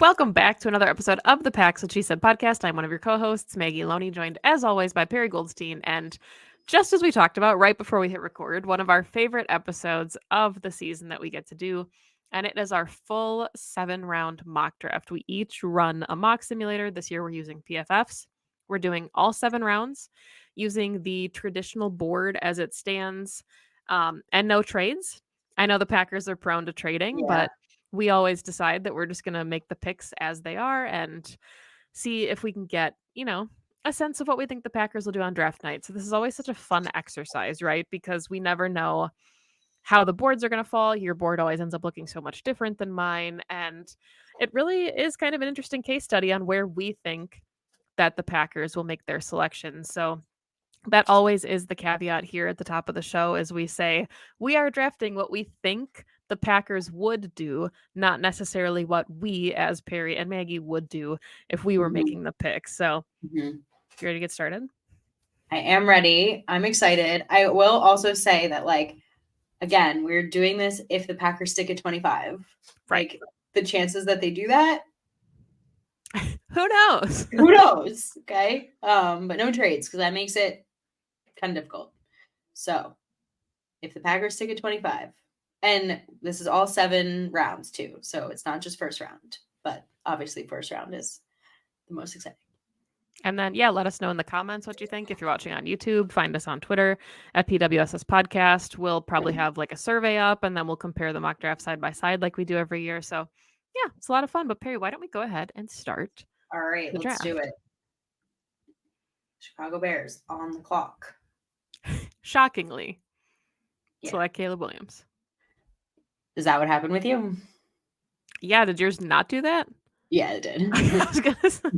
Welcome back to another episode of the Packs What She Said podcast. I'm one of your co-hosts, Maggie Loney, joined as always by Perri Goldstein. And just as we talked about right before we hit record, one of our favorite episodes of the season that we get to do, and it is our full 7-round mock draft. We each run a mock simulator. This year we're using PFFs. We're doing all 7 rounds using the traditional board as it stands, and no trades. I know the Packers are prone to trading, but we always decide that we're just going to make the picks as they are and see if we can get, a sense of what we think the Packers will do on draft night. So this is always such a fun exercise, right? Because we never know how the boards are going to fall. Your board always ends up looking so much different than mine. And it really is kind of an interesting case study on where we think that the Packers will make their selections. So that always is the caveat here at the top of the show, as we say we are drafting what we think the Packers would do, not necessarily what we as Perri and Maggie would do if we were making the pick. So you ready to get started? I am ready. I'm excited. I will also say that, again, we're doing this if the Packers stick at 25. Right. The chances that they do that, who knows? Who knows? Okay. But no trades, because that makes it kind of difficult. So if the Packers stick at 25, and this is all 7 rounds too, so it's not just first round, but obviously first round is the most exciting. And then, let us know in the comments what you think. If you're watching on YouTube, find us on Twitter at PWSS Podcast. We'll probably have a survey up, and then we'll compare the mock draft side by side like we do every year. So, it's a lot of fun. But Perri, why don't we go ahead and start? All right, let's do it. Chicago Bears on the clock. Shockingly, select Caleb Williams. Is that what happened with you? Yeah, did yours not do that? Yeah, it did. I was gonna say.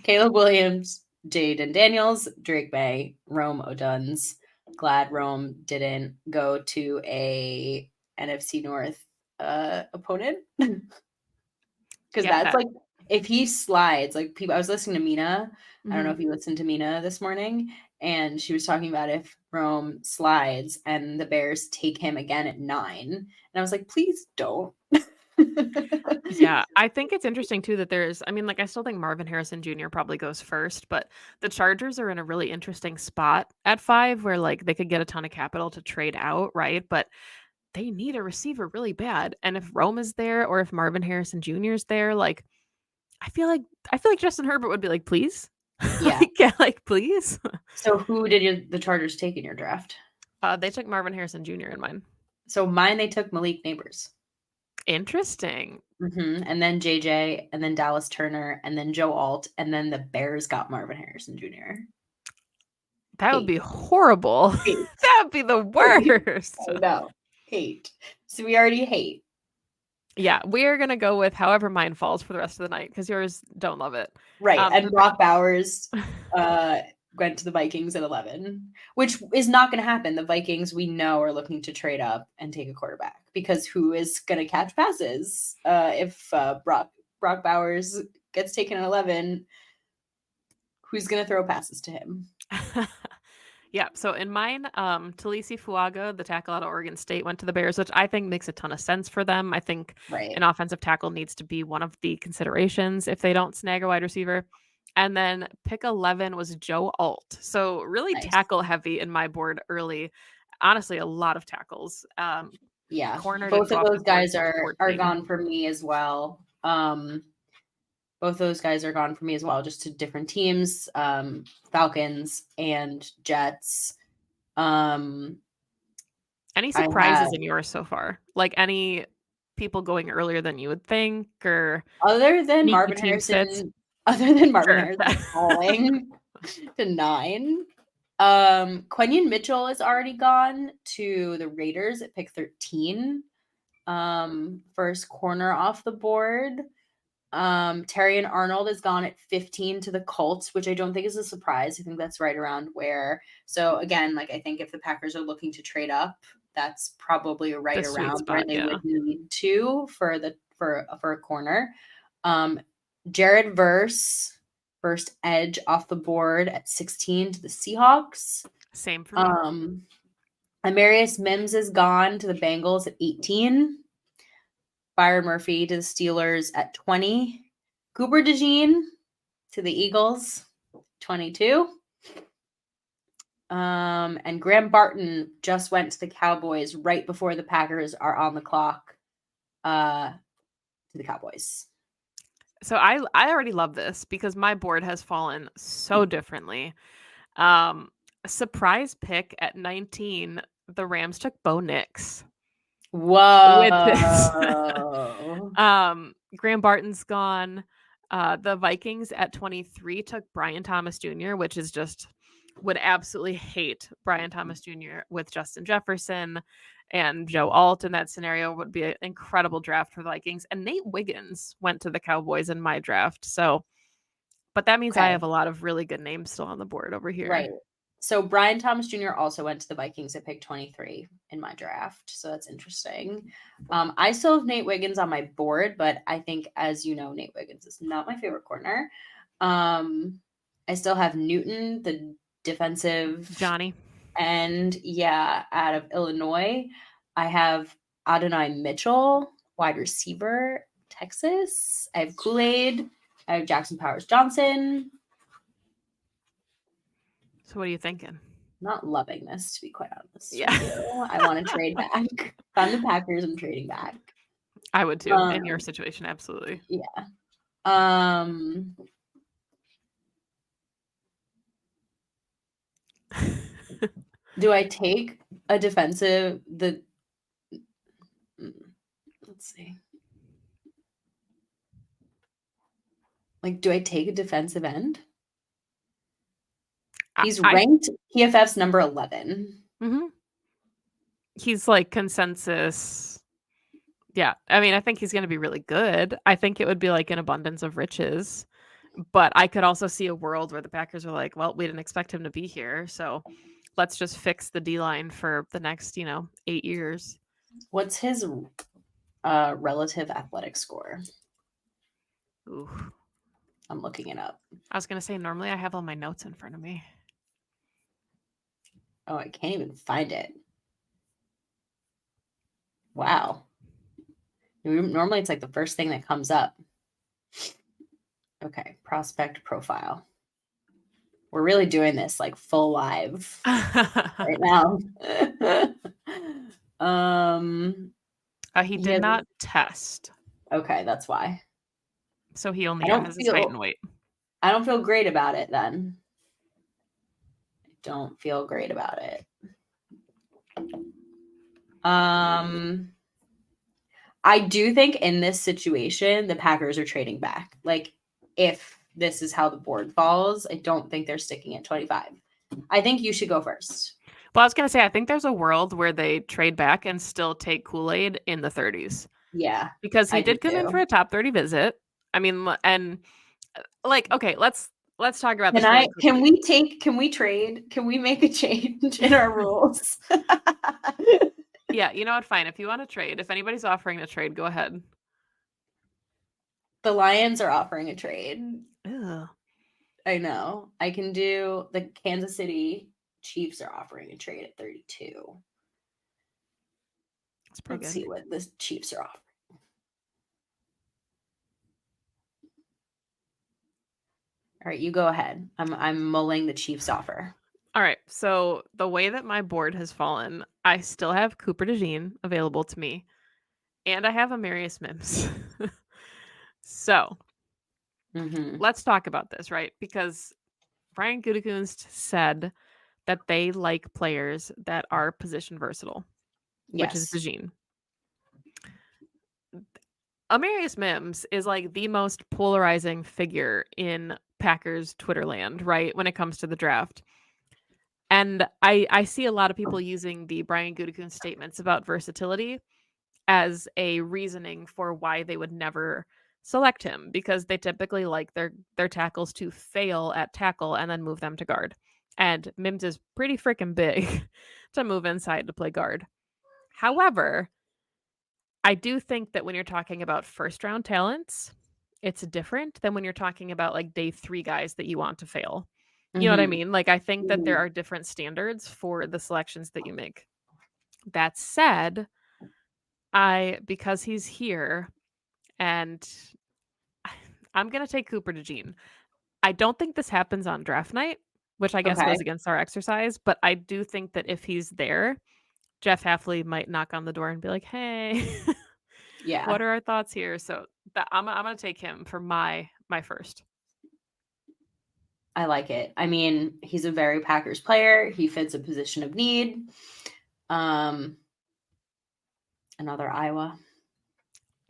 Caleb Williams, Jaden Daniels, Drake May, Rome Oduns. Glad Rome didn't go to a NFC North opponent. Because that's if he slides, people. I was listening to Mina. I don't know if you listened to Mina this morning, and she was talking about if Rome slides and the Bears take him again at 9. And I was like, please don't. Yeah, I think it's interesting too that I still think Marvin Harrison Jr. probably goes first, but the Chargers are in a really interesting spot at 5 where they could get a ton of capital to trade out, right? But they need a receiver really bad. And if Rome is there or if Marvin Harrison Jr. is there, I feel like Justin Herbert would be like, please. Yeah. Please. So who did the Chargers take in your draft? They took Marvin Harrison Jr. in mine. So mine, they took Malik Neighbors. Interesting. And then JJ, and then Dallas Turner, and then Joe Alt, and then the Bears got Marvin Harrison Jr. That would be horrible. That would be the worst. No, hate. So we already hate. Yeah, we are going to go with however mine falls for the rest of the night because yours don't love it. Right. And Brock Bowers went to the Vikings at 11, which is not going to happen. The Vikings, we know, are looking to trade up and take a quarterback because who is going to catch passes if Brock Bowers gets taken at 11? Who's going to throw passes to him? Yeah, so in mine, Talisi Fuaga, the tackle out of Oregon State, went to the Bears, which I think makes a ton of sense for them. I think an offensive tackle needs to be one of the considerations if they don't snag a wide receiver. And then pick 11 was Joe Alt. So really tackle heavy in my board early. Honestly, a lot of tackles. Corner. Both of those guys are gone for me as well. Both those guys are gone for me as well, just to different teams, Falcons and Jets. Any surprises in yours so far? Any people going earlier than you would think, or other than Marvin Harrison? Other than Marvin Harrison falling to 9, Quentin Mitchell is already gone to the Raiders at pick 13. First corner off the board. Terry and Arnold is gone at 15 to the Colts, which I don't think is a surprise. I think that's right around where. So again, I think if the Packers are looking to trade up, that's probably right around where they would need to for a corner. Jared Verse, first edge off the board at 16 to the Seahawks. Same for me. Amarius Mims is gone to the Bengals at 18. Byron Murphy to the Steelers at 20. Cooper DeJean to the Eagles, 22. And Graham Barton just went to the Cowboys right before the Packers are on the clock to the Cowboys. So I already love this because my board has fallen so differently. Surprise pick at 19, the Rams took Bo Nix. Whoa. With this. Graham Barton's gone. The Vikings at 23 took Brian Thomas Jr., which is just would absolutely hate Brian Thomas Jr. with Justin Jefferson and Joe Alt in that scenario. Would be an incredible draft for the Vikings. And Nate Wiggins went to the Cowboys in my draft. So, but that means I have a lot of really good names still on the board over here. Right. So Brian Thomas Jr. also went to the Vikings at pick 23 in my draft. So that's interesting. I still have Nate Wiggins on my board, but I think, as you know, Nate Wiggins is not my favorite corner. I still have Newton, the defensive Johnny. And out of Illinois. I have Adonai Mitchell, wide receiver, Texas. I have Kool-Aid. I have Jackson Powers Johnson. So what are you thinking? Not loving this, to be quite honest. Yeah. I want to trade back. If I'm the Packers, I'm trading back. I would too, in your situation, absolutely. Yeah. Do I take a defensive let's see. Like, do I take a defensive end? He's ranked PFF's number 11. Mm-hmm. He's like consensus. Yeah. I mean, I think he's going to be really good. I think it would be like an abundance of riches. But I could also see a world where the Packers are like, well, we didn't expect him to be here. So let's just fix the D-line for the next, 8 years. What's his relative athletic score? Ooh. I'm looking it up. I was going to say, normally I have all my notes in front of me. Oh, I can't even find it. Wow. Normally it's like the first thing that comes up. Okay, prospect profile. We're really doing this like full live right now. He did not test. Okay, that's why. So he only has his height and weight. I don't feel great about it then. I don't feel great about it. I do think in this situation, the Packers are trading back. Like, if this is how the board falls, I don't think they're sticking at 25. I think you should go first. Well, I was going to say, I think there's a world where they trade back and still take Kool-Aid in the 30s. Yeah. Because he did come in for a top 30 visit. I mean, and like, okay, let's talk about this. Can we trade? Can we make a change in our rules? Yeah, you know what? Fine. If you want to trade, if anybody's offering to trade, go ahead. The Lions are offering a trade. Ew. I know. I can do the Kansas City Chiefs are offering a trade at 32. Let's see what the Chiefs are offering. All right, you go ahead. I'm mulling the Chiefs offer. All right. So the way that my board has fallen, I still have Cooper DeJean available to me, and I have Amarius Mims. So let's talk about this, right? Because Brian Gutekunst said that they like players that are position versatile, which is DeJean. Amarius Mims is like the most polarizing figure in Packers Twitter land, right? When it comes to the draft. And I see a lot of people using the Brian Gutekunst statements about versatility as a reasoning for why they would never select him, because they typically like their tackles to fail at tackle and then move them to guard. And Mims is pretty freaking big to move inside to play guard. However, I do think that when you're talking about first round talents, it's different than when you're talking about like day 3 guys that you want to fail. You know what I mean? Like, I think that there are different standards for the selections that you make. That said, because he's here, And I'm going to take Cooper DeJean. I don't think this happens on draft night, which I guess Okay. goes against our exercise, but I do think that if he's there, Jeff Hafley might knock on the door and be like, "Hey, Yeah. what are our thoughts here?" So I'm going to take him for my first. I like it. I mean, he's a very Packers player. He fits a position of need. Another Iowa.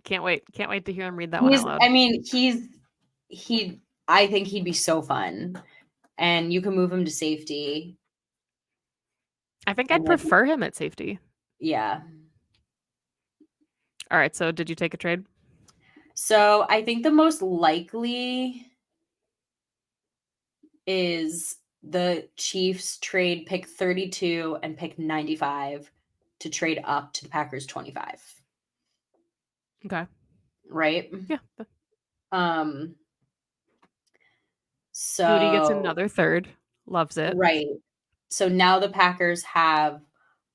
Can't wait to hear him read that one out loud. I mean, I think he'd be so fun. And you can move him to safety. I think I'd prefer him at safety. Yeah. All right, so did you take a trade? So I think the most likely is the Chiefs trade pick 32 and pick 95 to trade up to the Packers 25. Okay. Right? Yeah. So Goody gets another third. Loves it. Right. So now the Packers have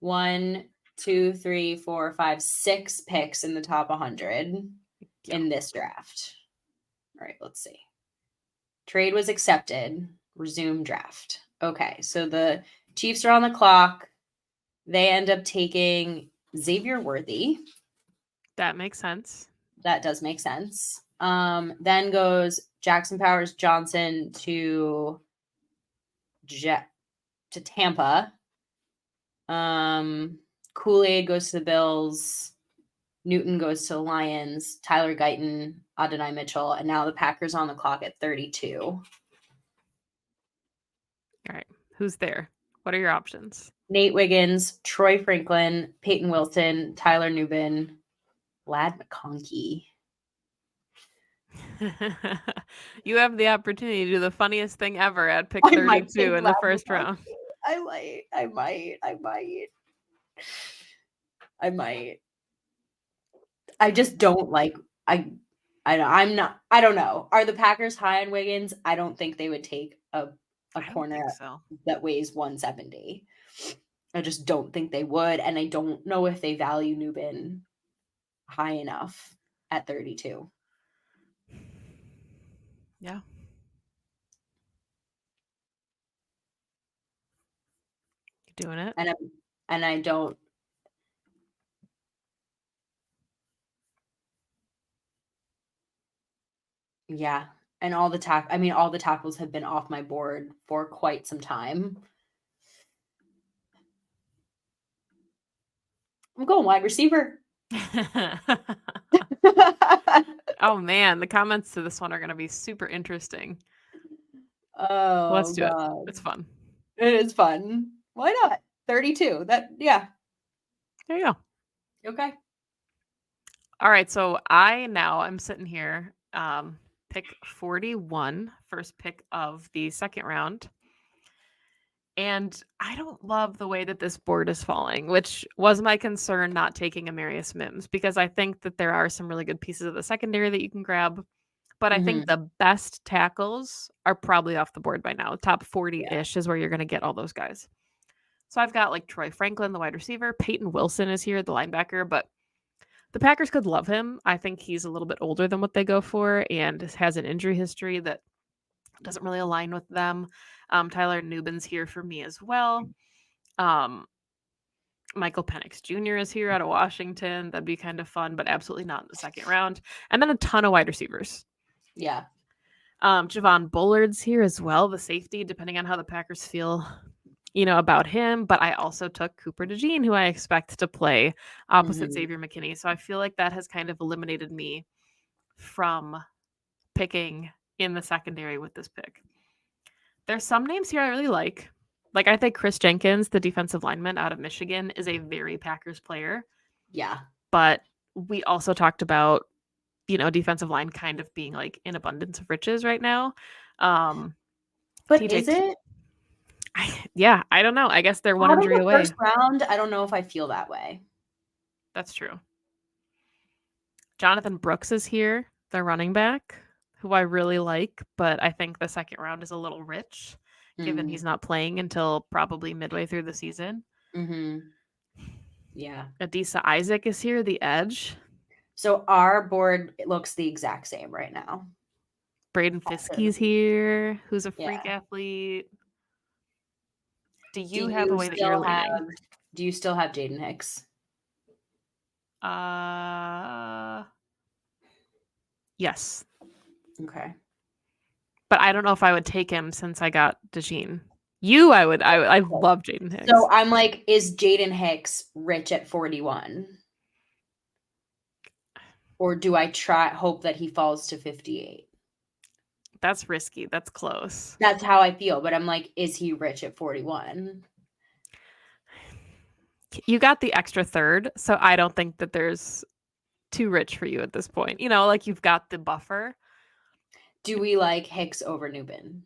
1, 2, 3, 4, 5, 6 picks in the top 100 in this draft. All right, let's see. Trade was accepted. Resume draft. Okay, so the Chiefs are on the clock. They end up taking Xavier Worthy. That makes sense. That does make sense. Then goes Jackson Powers Johnson to Tampa. Kool-Aid goes to the Bills. Newton goes to the Lions. Tyler Guyton, Adonai Mitchell, and now the Packers on the clock at 32. All right. Who's there? What are your options? Nate Wiggins, Troy Franklin, Peyton Wilson, Tyler Nubin, Lad McConkey. You have the opportunity to do the funniest thing ever at pick 32 in the first round. I might. I just don't like I'm not I don't know. Are the Packers high on Wiggins? I don't think they would take a corner that weighs 170. I just don't think they would, and I don't know if they value Nubin high enough at 32. Yeah. You doing it? And I don't. Yeah, and all the tackles have been off my board for quite some time. I'm going wide receiver. Oh man, the comments to this one are going to be super interesting. Oh, let's do it. It's fun. It is fun. Why not? 32. Yeah. There you go. Okay. All right, so I'm sitting here, pick 41, first pick of the second round. And I don't love the way that this board is falling, which was my concern not taking Amarius Mims, because I think that there are some really good pieces of the secondary that you can grab. But I think the best tackles are probably off the board by now. Top 40-ish is where you're going to get all those guys. So I've got like Troy Franklin, the wide receiver. Peyton Wilson is here, the linebacker. But the Packers could love him. I think he's a little bit older than what they go for and has an injury history that doesn't really align with them. Tyler Nubin's here for me as well. Michael Penix Jr. is here out of Washington. That'd be kind of fun, but absolutely not in the second round. And then a ton of wide receivers. Yeah. Javon Bullard's here as well, the safety, depending on how the Packers feel, about him. But I also took Cooper DeJean, who I expect to play opposite Xavier McKinney. So I feel like that has kind of eliminated me from picking in the secondary with this pick. There's some names here I really like. Like, I think Chris Jenkins, the defensive lineman out of Michigan, is a very Packers player. Yeah. But we also talked about, defensive line kind of being like in abundance of riches right now. But is it? I don't know. I guess they're one injury away. First round, I don't know if I feel that way. That's true. Jonathan Brooks is here, the running back, who I really like, but I think the second round is a little rich, given he's not playing until probably midway through the season. Yeah. Adisa Isaac is here, the edge. So our board looks the exact same right now. Braden Fiskey's here, who's a freak athlete. Do you have a way that you're leaning? Do you still have Jaden Hicks? Yes. Okay. But I don't know if I would take him since I got DeJean. I love Jaden Hicks. So I'm like, is Jaden Hicks rich at 41? Or do I hope that he falls to 58? That's risky. That's close. That's how I feel. But I'm like, is he rich at 41? You got the extra third, so I don't think that there's too rich for you at this point. You know, like you've got the buffer. Do we like Hicks over Newbin?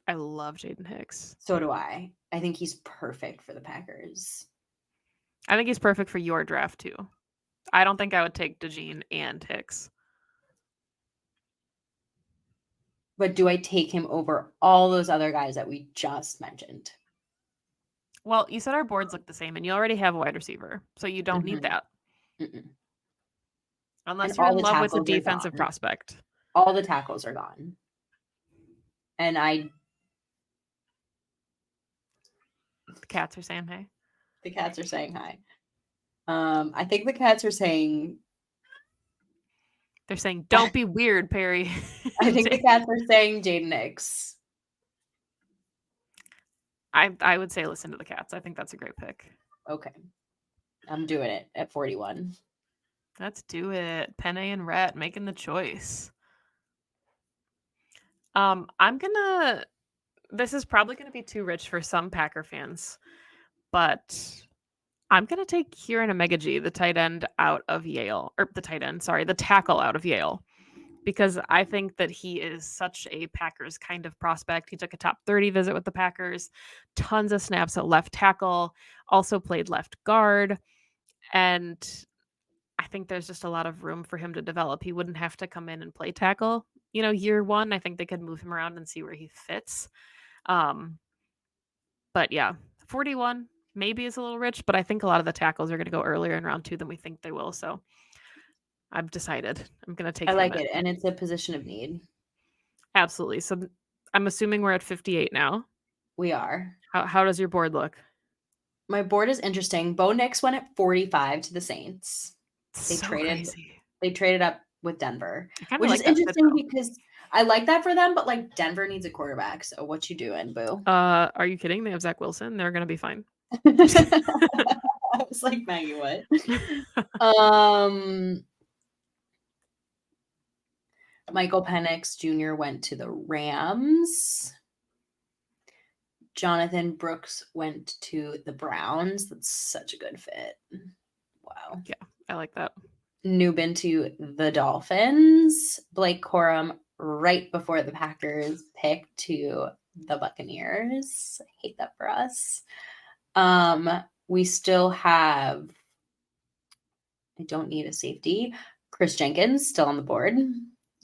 I love Jaden Hicks. So do I. I think he's perfect for the Packers. I think he's perfect for your draft too. I don't think I would take DeJean and Hicks. But do I take him over all those other guys that we just mentioned? Well, you said our boards look the same, and you already have a wide receiver, so you don't need that. Unless you're in love with a defensive prospect. All the tackles are gone. And the cats are saying hey. The cats are saying hi. I think the cats are saying... They're saying, don't be weird, Perri. I think the cats are saying Jaden Hicks. I would say listen to the cats. I think that's a great pick. Okay. I'm doing it at 41. Let's do it. Penne and Rhett making the choice. This is probably gonna be too rich for some Packer fans, but I'm gonna take Kieran Omega-G, the tight end out of Yale, or the tackle out of Yale, because I think that he is such a Packers kind of prospect. He took a top 30 visit with the Packers, tons of snaps at left tackle, also played left guard, and I think there's just a lot of room for him to develop. He wouldn't have to come in and play tackle. You know, year one, I think they could move him around and see where he fits. But yeah, 41 maybe is a little rich, but I think a lot of the tackles are going to go earlier in round 2 than we think they will. So I've decided I'm going to take. I like it, and it's a position of need. Absolutely. So I'm assuming we're at 58 now. We are. How does your board look? My board is interesting. Bo Nix went at 45 to the Saints. They traded up with Denver, which is interesting because I like that for them, but like Denver needs a quarterback. So what you doing, boo? Are you kidding? They have Zach Wilson. They're gonna be fine. I was like, Maggie, what? Michael Penix Jr. went to the Rams. Jonathan Brooks went to the Browns. That's such a good fit. Wow. Yeah, I like that. Newbin to the Dolphins. Blake Corum right before the Packers pick to the Buccaneers. I hate that for us. We still have, I don't need a safety, Chris Jenkins still on the board.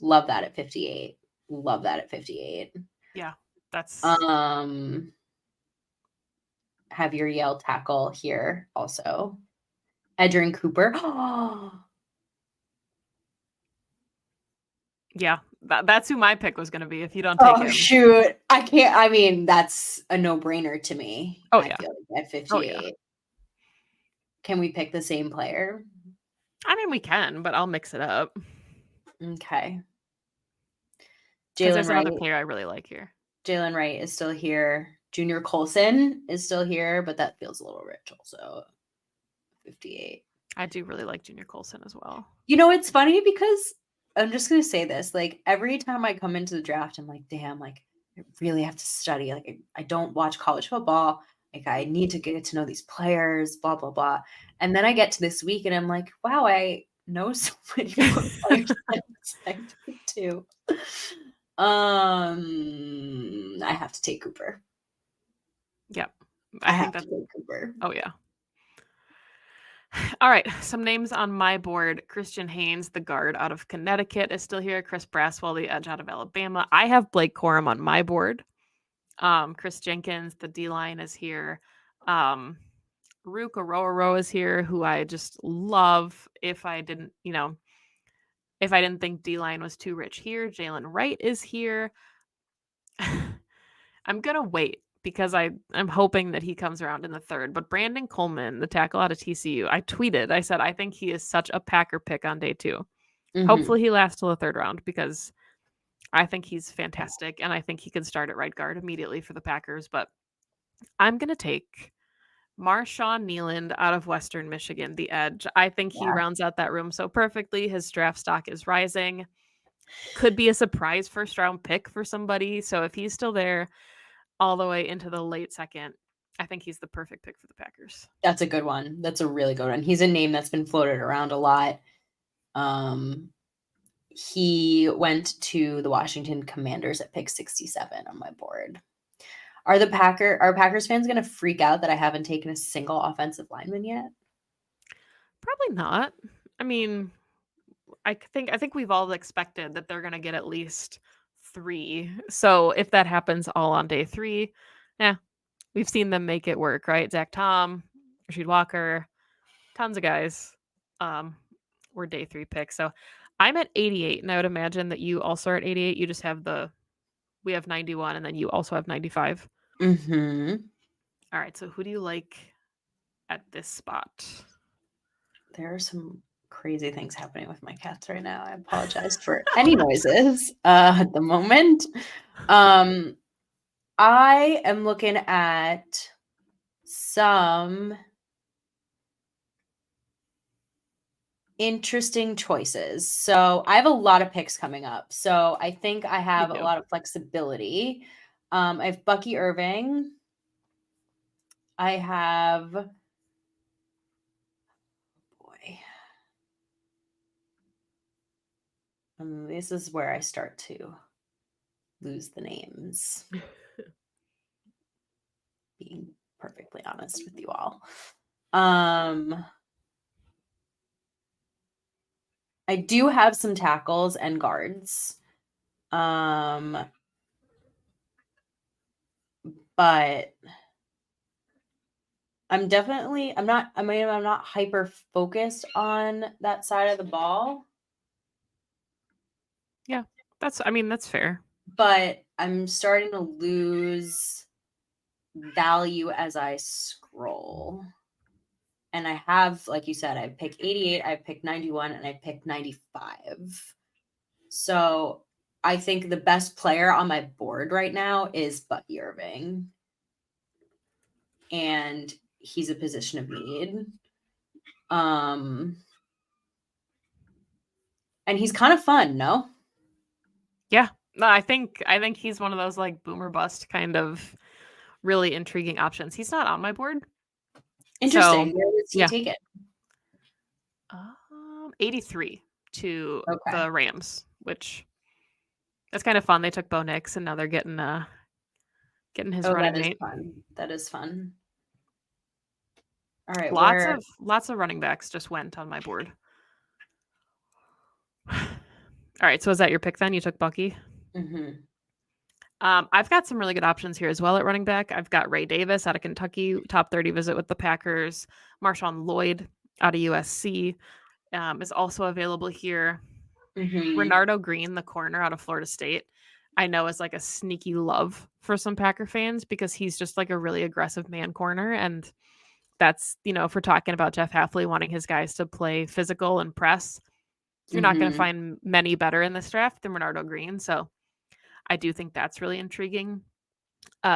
Love that at 58. Love that at 58. Yeah, that's... have your Yale tackle here also. Edgerrin Cooper. Yeah, that's who my pick was going to be if you don't take him. Oh, shoot. I can't. I mean, that's a no-brainer to me. Oh, yeah. I feel like at 58. Oh, yeah. Can we pick the same player? I mean, we can, but I'll mix it up. Okay. There's another player I really like here. Jalen Wright is still here. Junior Colson is still here, but that feels a little rich also. 58. I do really like Junior Colson as well. You know, it's funny because I'm just going to say this. Like, every time I come into the draft, I'm like, damn, like, I really have to study. Like, I don't watch college football. Like, I need to get to know these players, blah, blah, blah. And then I get to this week and I'm like, wow, I know so many players I'm expected to. I have to take Cooper. Yep. I have to take Cooper. Oh, yeah. All right. Some names on my board. Christian Haynes, the guard out of Connecticut, is still here. Chris Braswell, the edge out of Alabama. I have Blake Corum on my board. Chris Jenkins, the D-line, is here. Rook Arroyo is here, who I just love. If I didn't think D-line was too rich here, Jalen Wright is here. I'm going to wait because I'm hoping that he comes around in the third. But Brandon Coleman, the tackle out of TCU, I tweeted, I said, I think he is such a Packer pick on day 2. Mm-hmm. Hopefully he lasts till the third round because I think he's fantastic. And I think he could start at right guard immediately for the Packers. But I'm going to take Marshawn Kneeland out of Western Michigan, the edge. I think he rounds out that room so perfectly. His draft stock is rising. Could be a surprise first round pick for somebody. So if he's still there all the way into the late second, I think he's the perfect pick for the Packers. That's a good one. That's a really good one. He's a name that's been floated around a lot. He went to the Washington Commanders at pick 67 on my board. Are Packers fans going to freak out that I haven't taken a single offensive lineman yet? Probably not. I mean, I think we've all expected that they're going to get at least 3. So if that happens all on day 3, we've seen them make it work, right? Zach Tom, Rasheed Walker, tons of guys were day 3 picks. So I'm at 88, and I would imagine that you also are at 88. You just have we have 91, and then you also have 95. Mm-hmm. All right, so who do you like at this spot? There are some crazy things happening with my cats right now. I apologize for any noises at the moment. I am looking at some interesting choices. So I have a lot of picks coming up. So I think I have a lot of flexibility. I have Bucky Irving. I have, this is where I start to lose the names. Being perfectly honest with you all. I do have some tackles and guards. But I'm not hyper focused on that side of the ball. Yeah, that's fair. But I'm starting to lose value as I scroll. And I have, like you said, I picked 88, I picked 91, and I picked 95. So I think the best player on my board right now is Bucky Irving. And he's a position of need. And he's kind of fun, no? Yeah. No, I think he's one of those like boomer bust kind of really intriguing options. He's not on my board. Interesting. So, where does he take it? 83 to the Rams, which that's kind of fun. They took Bo Nix and now they're getting his running mate. That is fun. All right. Lots of running backs just went on my board. All right, so is that your pick then? You took Bucky? Mm-hmm. I've got some really good options here as well at running back. I've got Ray Davis out of Kentucky, top 30 visit with the Packers. Marshawn Lloyd out of USC is also available here. Mm-hmm. Renardo Green, the corner out of Florida State, I know is like a sneaky love for some Packer fans because he's just like a really aggressive man corner. And that's, if we're talking about Jeff Hafley wanting his guys to play physical and press, you're not going to find many better in this draft than Renardo Green. So I do think that's really intriguing.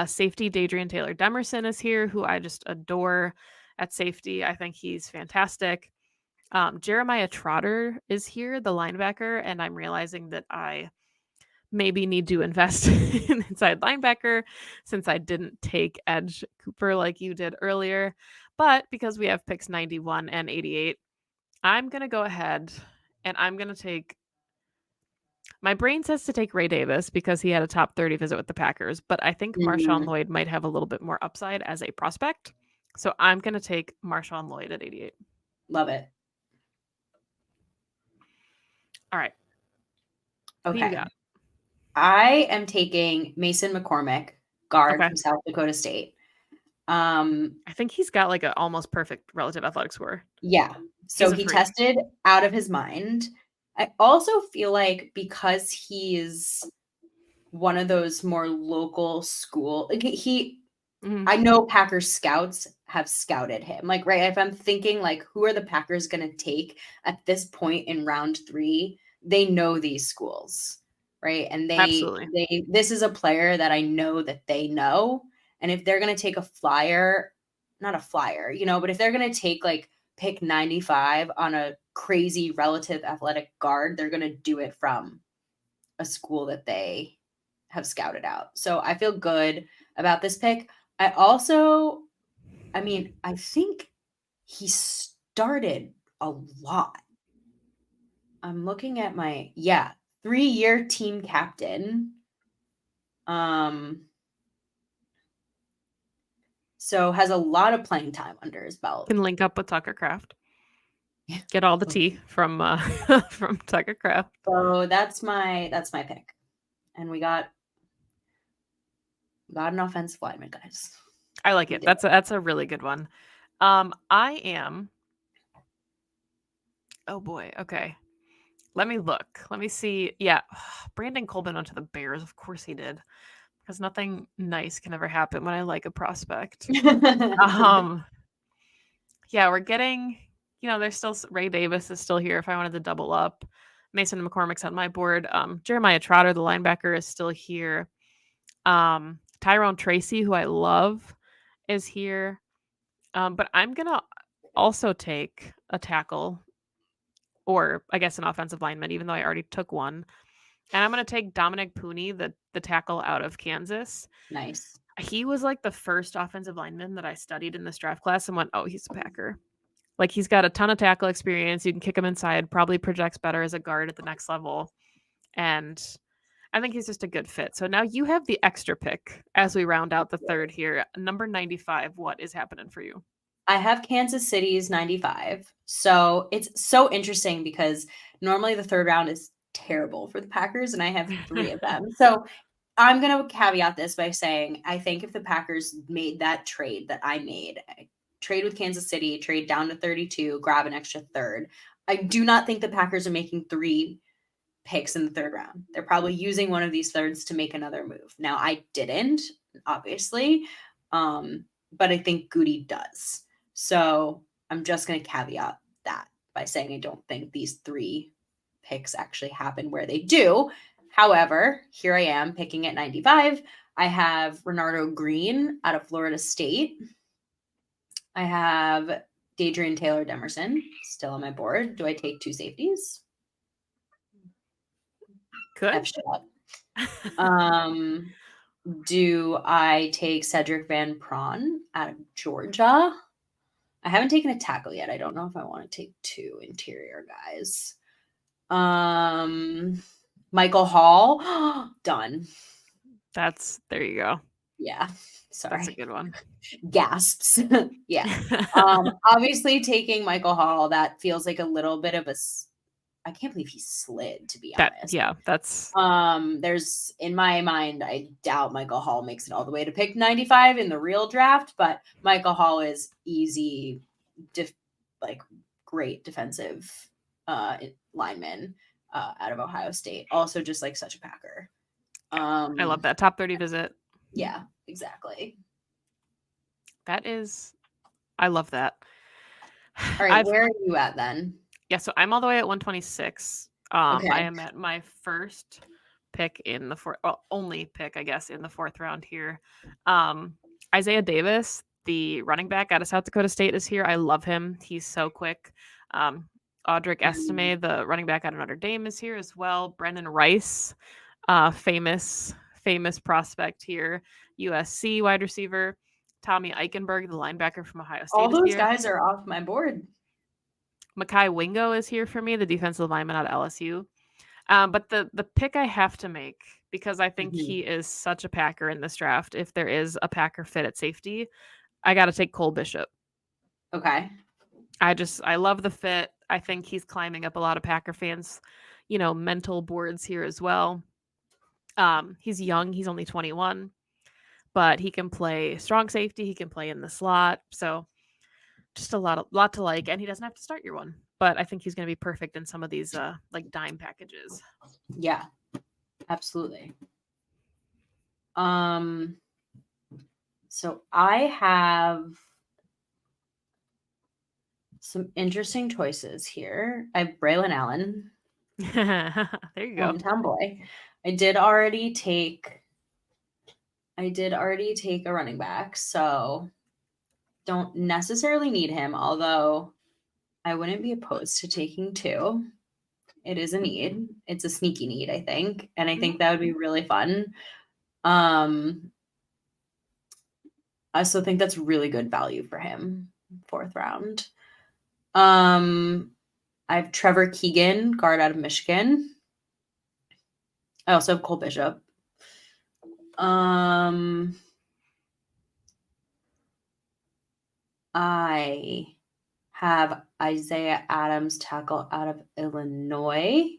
Safety, Dadrian Taylor Demerson is here, who I just adore at safety. I think he's fantastic. Jeremiah Trotter is here, the linebacker, and I'm realizing that I maybe need to invest in inside linebacker since I didn't take Edge Cooper like you did earlier. But because we have picks 91 and 88, I'm going to go ahead and I'm going to take, my brain says to take Ray Davis because he had a top 30 visit with the Packers, but I think Marshawn Lloyd might have a little bit more upside as a prospect. So I'm going to take Marshawn Lloyd at 88. Love it. All right. Okay. Who you got? I am taking Mason McCormick, guard from South Dakota State. I think he's got like an almost perfect relative athletic score. Yeah. So he tested out of his mind. I also feel like because he's one of those more local school, like I know Packers scouts have scouted him. Like, right, if I'm thinking like who are the Packers going to take at this point in round 3, they know these schools, right? And this is a player that I know that they know. And if they're going to take a flyer, not a flyer, but if they're going to take like pick 95 on a crazy relative athletic guard, they're going to do it from a school that they have scouted out. So I feel good about this pick. I think he started a lot. I'm looking at my 3-year team captain. So has a lot of playing time under his belt. Can link up with Tucker Kraft. Get all the tea from from Tucker Kraft. So that's my pick. And we got an offensive lineman, guys. I like it. That's a really good one. I am. Oh boy. Okay. Let me look. Let me see. Yeah, Brandon Colbin went to the Bears. Of course he did, because nothing nice can ever happen when I like a prospect. Yeah, we're getting. There's still Ray Davis is still here. If I wanted to double up, Mason McCormick's on my board. Jeremiah Trotter, the linebacker, is still here. Tyrone Tracy, who I love, is here. But I'm gonna also take a tackle, or I guess an offensive lineman, even though I already took one. And I'm going to take Dominic Pooney, the tackle out of Kansas. Nice. He was like the first offensive lineman that I studied in this draft class and went, oh, he's a Packer. Like, he's got a ton of tackle experience. You can kick him inside, probably projects better as a guard at the next level. And I think he's just a good fit. So now you have the extra pick as we round out the third here. Number 95, what is happening for you? I have Kansas City's 95. So it's so interesting because normally the third round is terrible for the Packers, and I have 3 of them. So I'm going to caveat this by saying I think if the Packers made that trade that I made, trade with Kansas City, trade down to 32, grab an extra third, I do not think the Packers are making 3 picks in the third round. They're probably using one of these thirds to make another move. Now, I didn't, obviously, but I think Goody does. So I'm just going to caveat that by saying I don't think these 3 picks actually happen where they do. However, here I am picking at 95. I have Renardo Green out of Florida State. I have Dadrian Taylor Demerson still on my board. Do I take 2 safeties? Good. Do I take Cedric Van Prawn out of Georgia? I haven't taken a tackle yet. I don't know if I want to take 2 interior guys. Michael Hall, done. There you go. Yeah. Sorry. That's a good one. Gasps. Yeah. Obviously taking Michael Hall, that feels like a little bit of I can't believe he slid, to be honest. Yeah, that's there's, in my mind, I doubt Michael Hall makes it all the way to pick 95 in the real draft, but Michael Hall is easy, great defensive lineman out of Ohio State. Also just like such a Packer. I love that. Top 30 visit. Yeah, exactly. I love that. All right, where are you at then? Yeah, so I'm all the way at 126. Okay. I am at my first pick in the only pick, I guess, in the 4th round here. Isaiah Davis, the running back out of South Dakota State, is here. I love him. He's so quick. Audric Estime, the running back out of Notre Dame, is here as well. Brendan Rice, famous prospect here. USC wide receiver. Tommy Eichenberg, the linebacker from Ohio State. All those guys are off my board. Makai Wingo is here for me, the defensive lineman out of LSU. But the pick I have to make, because I think he is such a Packer in this draft, if there is a Packer fit at safety, I got to take Cole Bishop. Okay. I love the fit. I think he's climbing up a lot of Packer fans, mental boards here as well. He's young. He's only 21. but he can play strong safety. He can play in the slot. So just a lot to like, and he doesn't have to start year one. But I think he's going to be perfect in some of these like dime packages. Yeah, absolutely. So I have some interesting choices here. I have Braylon Allen. There you go. Hometown boy. I did already take a running back, so don't necessarily need him, although I wouldn't be opposed to taking 2. It is a need. It's a sneaky need, I think, and I think that would be really fun. I also think that's really good value for him, 4th round. I have Trevor Keegan, guard out of Michigan. I also have Cole Bishop. I have Isaiah Adams, tackle out of Illinois.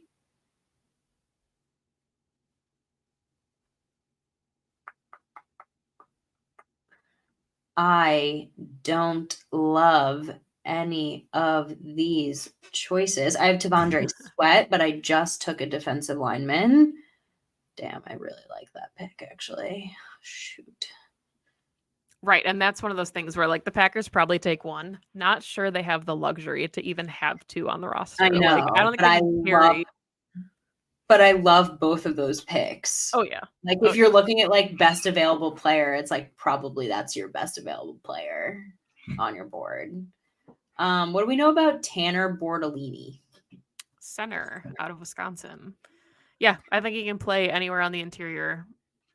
I don't love any of these choices. I have Tavondre Sweat, but I just took a defensive lineman. Damn, I really like that pick, actually. Shoot. Right, and that's one of those things where, like, the Packers probably take 1. Not sure they have the luxury to even have 2 on the roster. I know, like, I don't think they can carry. But I love both of those picks. Oh, yeah. Like, if you're looking at, like, best available player, it's, like, probably that's your best available player on your board. What do we know about Tanner Bortolini? Center out of Wisconsin. Yeah, I think he can play anywhere on the interior.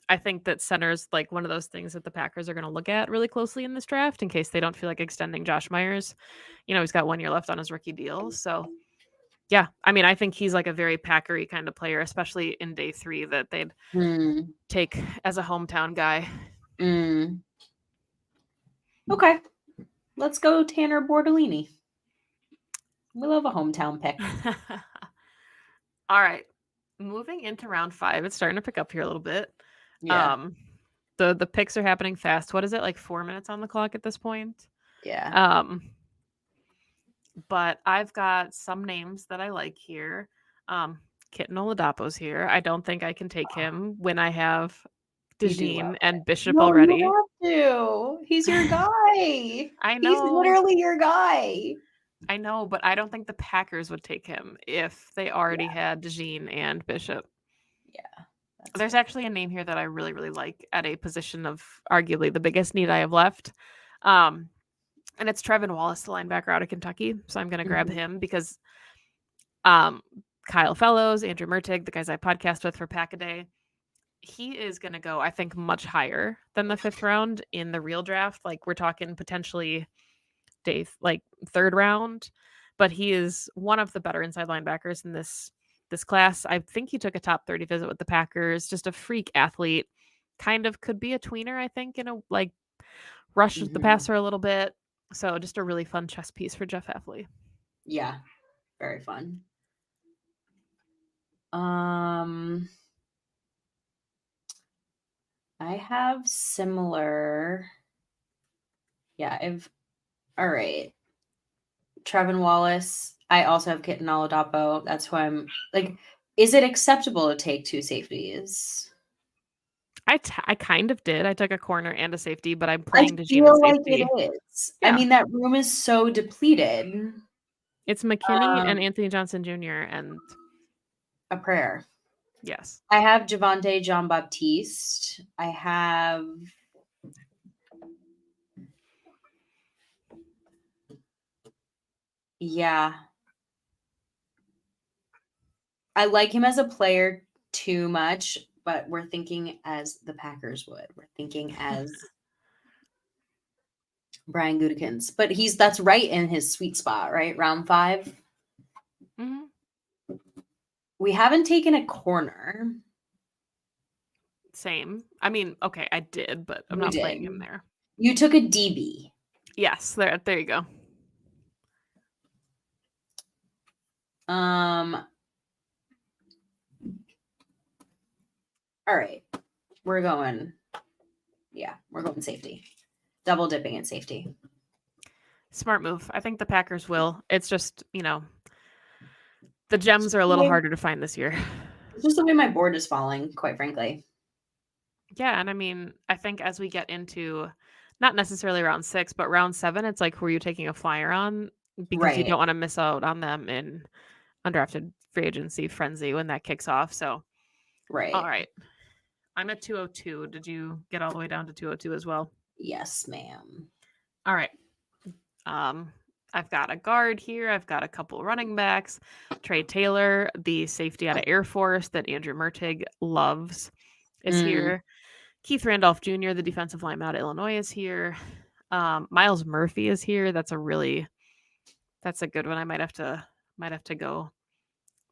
I think that center's like one of those things that the Packers are going to look at really closely in this draft in case they don't feel like extending Josh Myers. He's got 1 year left on his rookie deal. So, yeah, I mean, I think he's like a very Packery kind of player, especially in day 3 that they'd take as a hometown guy. Okay. Let's go Tanner Bortolini. We love a hometown pick. All right. Moving into round 5, it's starting to pick up here a little bit. Yeah. The picks are happening fast. What is it, like 4 minutes on the clock at this point? Yeah. But I've got some names that I like here. Kitten Oladapo's here. I don't think I can take him when I have DeJean and Bishop already. You have to. He's your guy. I know. He's literally your guy. I know, but I don't think the Packers would take him if they already had DeJean and Bishop. Yeah. There's actually a name here that I really, really like at a position of arguably the biggest need I have left. And it's Trevin Wallace, the linebacker out of Kentucky. So I'm going to grab him because Kyle Fellows, Andrew Mertig, the guys I podcast with for Pack-A-Day, he is going to go, I think, much higher than the 5th round in the real draft. Like, we're talking potentially day, like 3rd round, but he is one of the better inside linebackers in this class. I think he took a top 30 visit with the Packers, just a freak athlete, kind of could be a tweener, I think, like rushes the passer a little bit. So just a really fun chess piece for Jeff Hafley. Yeah, very fun. I have similar. Yeah, all right. Trevin Wallace. I also have Kitten Oladapo. That's who I'm like. Is it acceptable to take 2 safeties? I kind of did. I took a corner and a safety, but I'm playing DeJean feel and like safety. it is. Yeah. I mean, that room is so depleted. It's McKinney and Anthony Johnson Jr. and a prayer. Yes. I have Javonte Jean-Baptiste. I have I like him as a player too much, but we're thinking as the Packers would. We're thinking as Brian Gutekunst. But that's right in his sweet spot, right? Round 5. We haven't taken a corner. Same. I mean, okay, I did, but I'm not playing him there. You took a DB. Yes, there you go. All right. We're going Yeah, we're going safety. Double dipping in safety. Smart move. I think the Packers will. It's just, the gems are a little harder to find this year. It's just the way my board is falling, quite frankly. Yeah, and I mean, I think as we get into not necessarily round 6, but round 7, it's like who are you taking a flyer on? Because you Right. don't want to miss out on them in undrafted free agency frenzy when that kicks off. So, all Right. right. I'm at 202. Did you get all the way down to 202 as well? Yes, ma'am. All right. I've got a guard here. I've got a couple running backs. Trey Taylor, the safety out of Air Force that Andrew Mertig loves, is here. Keith Randolph Jr., the defensive lineman out of Illinois, is here. Miles Murphy is here. That's a good one. I might have to go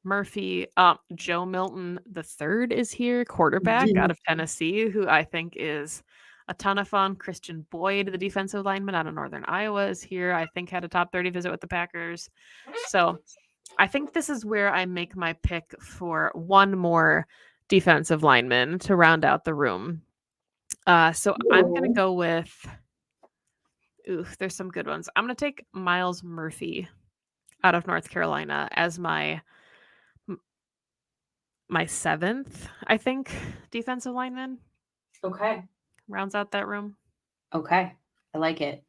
Murphy. Joe Milton the third is here, quarterback out of Tennessee, who I think is a ton of fun. Christian Boyd, the defensive lineman out of Northern Iowa, is here. I think had a top 30 visit with the Packers. So I think this is where I make my pick for one more defensive lineman to round out the room. So I'm gonna go with. There's some good ones. I'm gonna take Miles Murphy out of North Carolina as my 7th, I think, defensive lineman. Okay. Rounds out that room. Okay. I like it.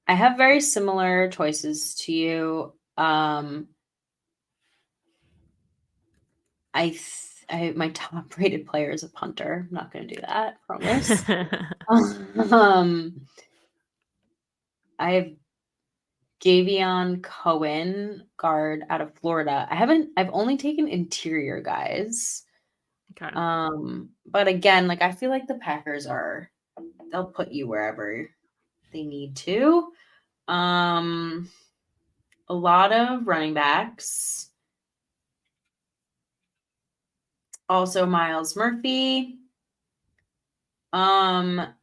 I have very similar choices to you. My top rated player is a punter. I'm not going to do that. Promise. I have Javion Cohen, guard out of Florida. I've only taken interior guys. Okay. But again, like I feel like the Packers they'll put you wherever they need to. A lot of running backs. Also Miles Murphy. I'm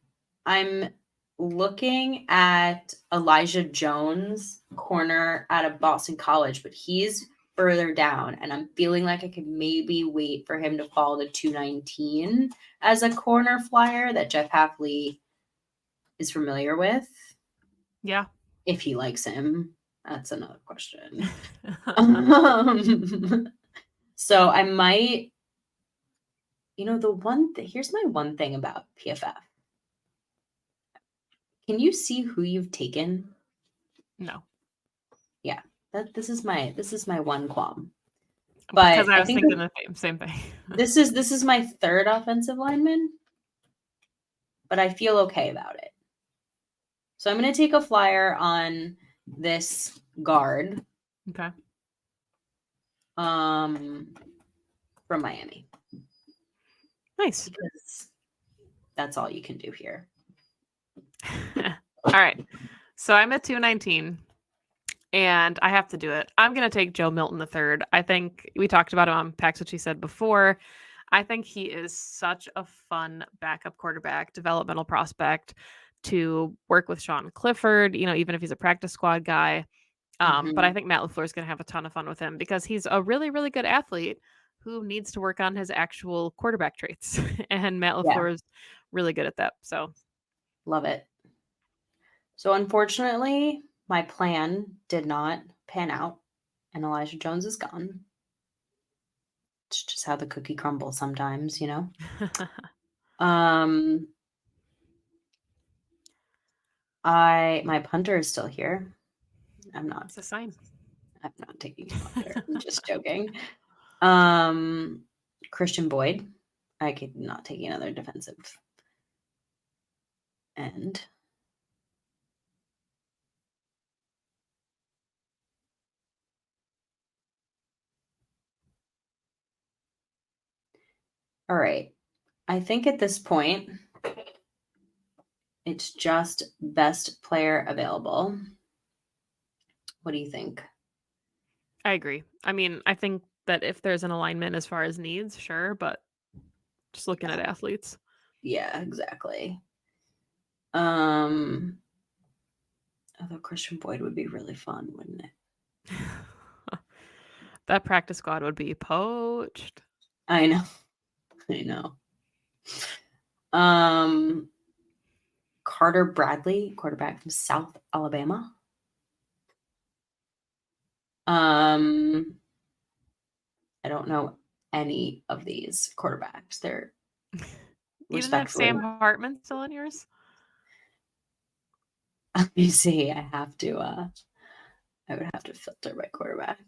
looking at Elijah Jones, corner out of Boston College, but he's further down, and I'm feeling like I could maybe wait for him to fall to 219 as a corner flyer that Jeff Hafley is familiar with. Yeah. If he likes him, that's another question. So I might, here's my one thing about PFF. Can you see who you've taken? No. Yeah, this is my one qualm. But because I was thinking the same thing. This is my third offensive lineman, but I feel okay about it. So I'm going to take a flyer on this guard. Okay. From Miami. Nice. Because that's all you can do here. All right. So I'm at 219. And I have to do it. I'm going to take Joe Milton III. I think we talked about him on Packs, what she said before. I think he is such a fun backup quarterback, developmental prospect to work with Sean Clifford, even if he's a practice squad guy. But I think Matt LaFleur is going to have a ton of fun with him because he's a really, really good athlete who needs to work on his actual quarterback traits. And Matt LaFleur is really good at that. So love it. So unfortunately, my plan did not pan out, and Elijah Jones is gone. It's just how the cookie crumbles sometimes, My punter is still here. It's a sign. I'm not taking a punter. I'm just joking. Christian Boyd. I could not take another defensive end. All right. I think at this point, it's just best player available. What do you think? I agree. I mean, I think that if there's an alignment as far as needs, sure, but just looking at athletes. Yeah, exactly. Although Christian Boyd would be really fun, wouldn't it? That practice squad would be poached. I know. Carter Bradley, quarterback from South Alabama. I don't know any of these quarterbacks. They're You didn't have Sam Hartman still in yours? Let me see. I would have to filter by quarterback.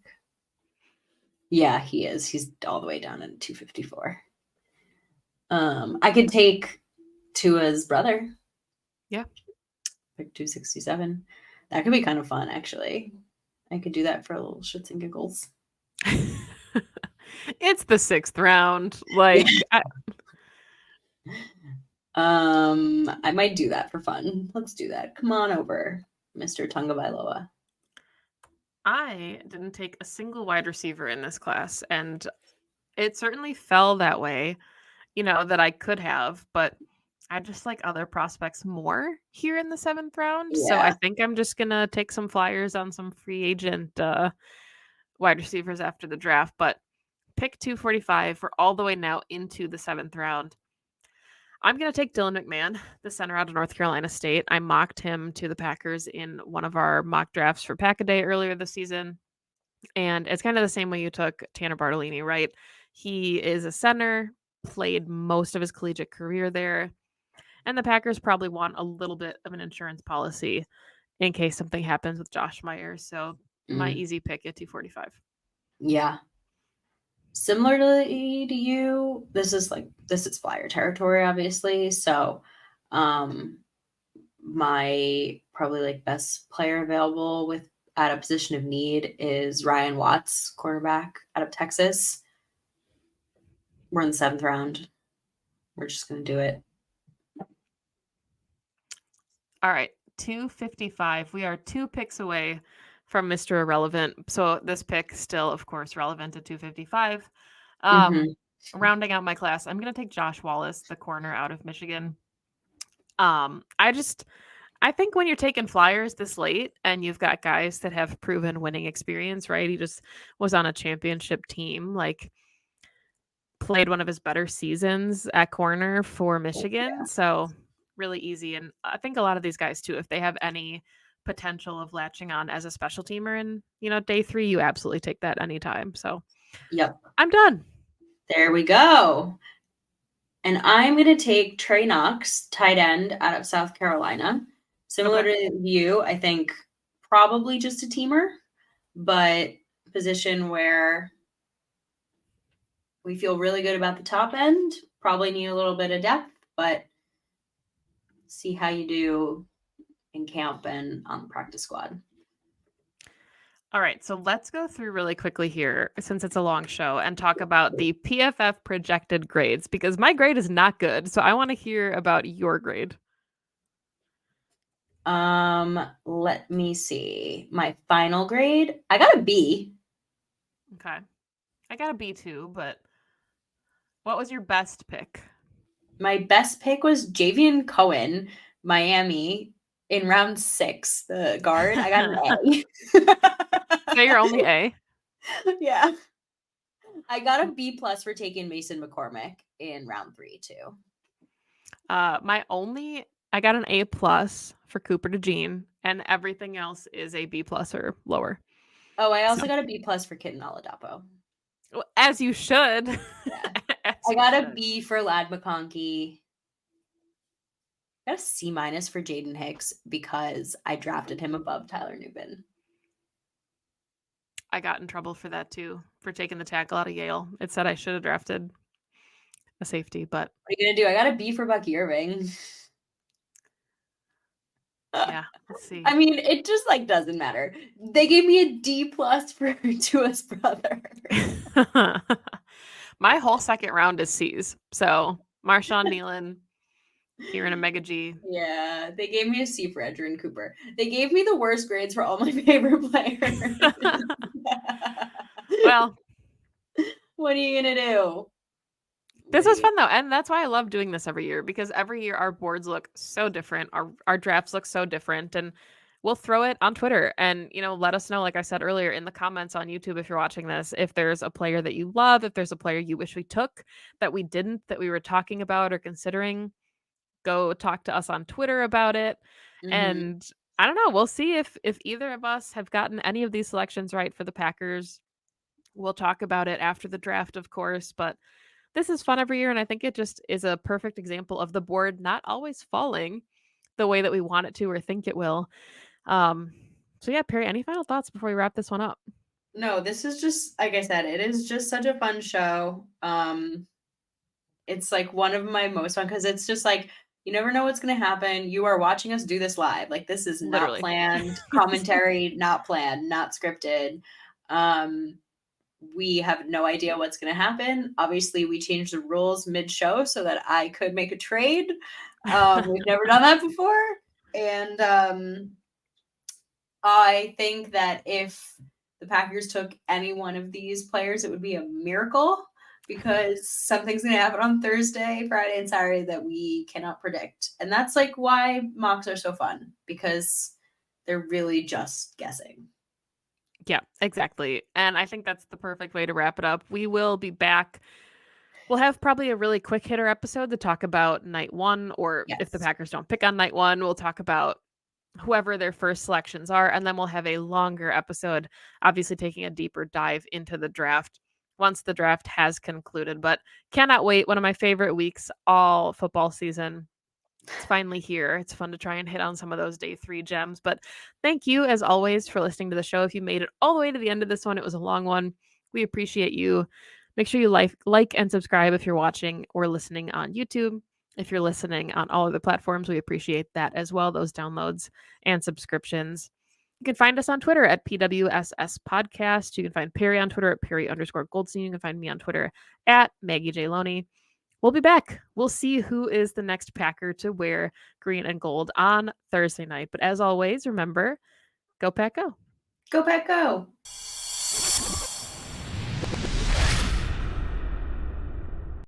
Yeah, he is. He's all the way down in 254. I could take Tua's brother. Yeah. Pick 267. That could be kind of fun, actually. I could do that for a little shits and giggles. It's the 6th round. Like, I might do that for fun. Let's do that. Come on over, Mr. Tungavailoa. I didn't take a single wide receiver in this class, and it certainly fell that way, that I could have, but I just like other prospects more here in the 7th round. Yeah. So I think I'm just going to take some flyers on some free agent wide receivers after the draft, but pick 245. We're all the way now into the 7th round. I'm going to take Dylan McMahon, the center out of North Carolina State. I mocked him to the Packers in one of our mock drafts for Pack-A-Day earlier this season. And it's kind of the same way you took Tanner Bartolini, right? He is a center, played most of his collegiate career there. And the Packers probably want a little bit of an insurance policy in case something happens with Josh Myers. So my easy pick at 245. Yeah. Similarly to you, this is flyer territory, obviously. So my probably best player available at a position of need is Ryan Watts, quarterback out of Texas. We're in the 7th round. We're just going to do it. All right, 255. We are 2 picks away from Mr. Irrelevant. So this pick still, of course, relevant at 255. Rounding out my class, I'm going to take Josh Wallace, the corner out of Michigan. I think when you're taking flyers this late and you've got guys that have proven winning experience, right? He just was on a championship team, played one of his better seasons at corner for Michigan. Yeah. So really easy. And I think a lot of these guys too, if they have any potential of latching on as a special teamer in, day 3, you absolutely take that anytime. So yep, I'm done. There we go. And I'm going to take Trey Knox, tight end out of South Carolina. Similar to you, I think probably just a teamer, but position where we feel really good about the top end. Probably need a little bit of depth, but see how you do in camp and on the practice squad. All right, so let's go through really quickly here, since it's a long show, and talk about the PFF projected grades, because my grade is not good. So I want to hear about your grade. Let me see. My final grade, I got a B. Okay. I got a B too, but what was your best pick? My best pick was Javian Cohen, Miami, in round 6, the guard. I got an A. So you're only A? Yeah. I got a B+ for taking Mason McCormick in round 3 too. I got an A+ for Cooper DeJean, and everything else is a B+ or lower. Oh, I also got a B+ for Kitten Oladapo. Well, as you should. Yeah. I got a B for Lad McConkey. I got a C- for Jaden Hicks because I drafted him above Tyler Nubin. I got in trouble for that too, for taking the tackle out of Yale. It said I should have drafted a safety, but what are you gonna do? I got a B for Bucky Irving. Yeah, let's see. I mean, it just doesn't matter. They gave me a D+ for Tua's brother. My whole second round is C's. So Marshawn Nealon, Kieran Omega G. Yeah, they gave me a C for Edgerrin Cooper. They gave me the worst grades for all my favorite players. Well, what are you gonna do? This was fun though, and that's why I love doing this every year, because every year our boards look so different, our drafts look so different, and we'll throw it on Twitter and let us know, like I said earlier, in the comments on YouTube if you're watching this, if there's a player that you love, if there's a player you wish we took that we didn't, that we were talking about or considering. go talk to us on Twitter about it. And I don't know, we'll see if either of us have gotten any of these selections right for the Packers. We'll talk about it after the draft, of course, but this is fun every year, and I think it just is a perfect example of the board not always falling the way that we want it to or think it will. So yeah, Perri, any final thoughts before we wrap this one up? No, this is just, like I said, it is just such a fun show. It's like one of my most fun because it's just like you never know what's going to happen. You are watching us do this live. Like this is not Literally. planned commentary, not planned, not scripted. We have no idea what's going to happen. Obviously, we changed the rules mid-show so that I could make a trade. We've never done that before, and I think that if the Packers took any one of these players, it would be a miracle because something's going to happen on Thursday, Friday, and Saturday that we cannot predict. And that's like why mocks are so fun because they're really just guessing. Yeah, exactly. And I think that's the perfect way to wrap it up. We will be back. We'll have probably a really quick hitter episode to talk about night one, or if the Packers don't pick on night one, we'll talk about whoever their first selections are. And then we'll have a longer episode, obviously taking a deeper dive into the draft once the draft has concluded. But cannot wait. One of my favorite weeks all football season. It's finally here. It's fun to try and hit on some of those day 3 gems. But thank you, as always, for listening to the show. If you made it all the way to the end of this one, it was a long one. We appreciate you. Make sure you like and subscribe if you're watching or listening on YouTube. If you're listening on all of the platforms, we appreciate that as well, those downloads and subscriptions. You can find us on Twitter at PWSS Podcast. You can find Perri on Twitter at Perri_Goldstein. You can find me on Twitter at Maggie J. Loney. We'll be back. We'll see who is the next Packer to wear green and gold on Thursday night. But as always, remember, go Pack Go. Go Pack Go.